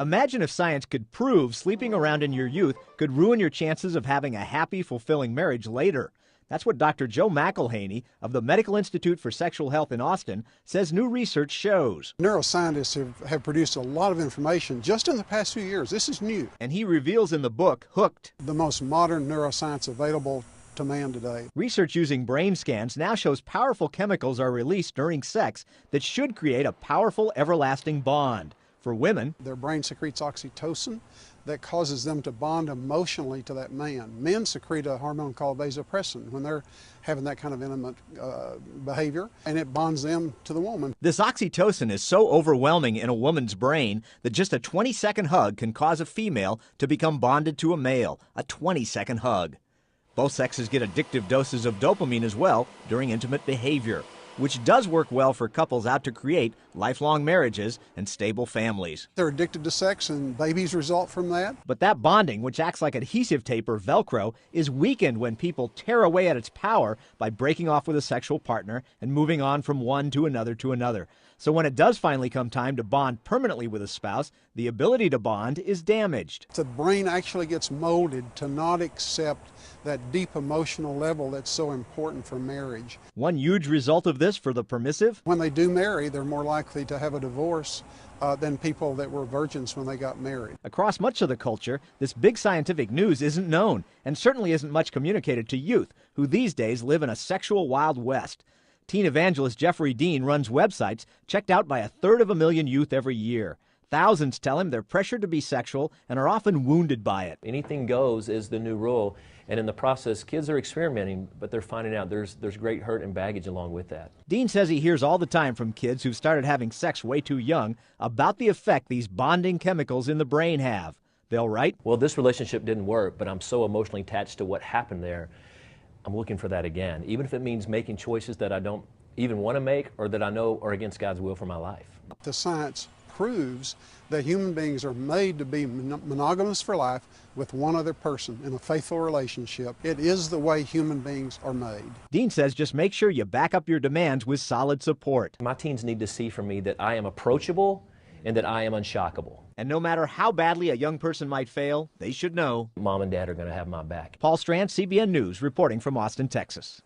Imagine if science could prove sleeping around in your youth could ruin your chances of having a happy, fulfilling marriage later. That's what Dr. Joe McElhaney of the Medical Institute for Sexual Health in Austin says new research shows. Neuroscientists have produced a lot of information just in the past few years. This is new. And he reveals in the book, Hooked, the most modern neuroscience available to man today. Research using brain scans now shows powerful chemicals are released during sex that should create a powerful, everlasting bond. For women, their brain secretes oxytocin that causes them to bond emotionally to that man. Men secrete a hormone called vasopressin when they're having that kind of intimate behavior, and it bonds them to the woman. This oxytocin is so overwhelming in a woman's brain that just a 20-second hug can cause a female to become bonded to a male. A 20-second hug. Both sexes get addictive doses of dopamine as well during intimate behavior, which does work well for couples out to create lifelong marriages and stable families. They're addicted to sex and babies result from that. But that bonding, which acts like adhesive tape or Velcro, is weakened when people tear away at its power by breaking off with a sexual partner and moving on from one to another to another. So when it does finally come time to bond permanently with a spouse, the ability to bond is damaged. The brain actually gets molded to not accept that deep emotional level that's so important for marriage. One huge result of this for the permissive? When they do marry, they're more likely to have a divorce than people that were virgins when they got married. Across much of the culture, this big scientific news isn't known, and certainly isn't much communicated to youth, who these days live in a sexual Wild West. Teen evangelist Jeffrey Dean runs websites checked out by 250,000 youth every year. Thousands tell him they're pressured to be sexual and are often wounded by it. Anything goes is the new rule, and in the process, kids are experimenting, but they're finding out there's great hurt and baggage along with that. Dean says he hears all the time from kids who've started having sex way too young about the effect these bonding chemicals in the brain have. They'll write, "Well, this relationship didn't work, but I'm so emotionally attached to what happened there. I'm looking for that again, even if it means making choices that I don't even want to make or that I know are against God's will for my life." The science proves that human beings are made to be monogamous for life with one other person in a faithful relationship. It is the way human beings are made. Dean says just make sure you back up your demands with solid support. My teens need to see from me that I am approachable and that I am unshockable. And no matter how badly a young person might fail, they should know Mom and Dad are going to have my back. Paul Strand, CBN News, reporting from Austin, Texas.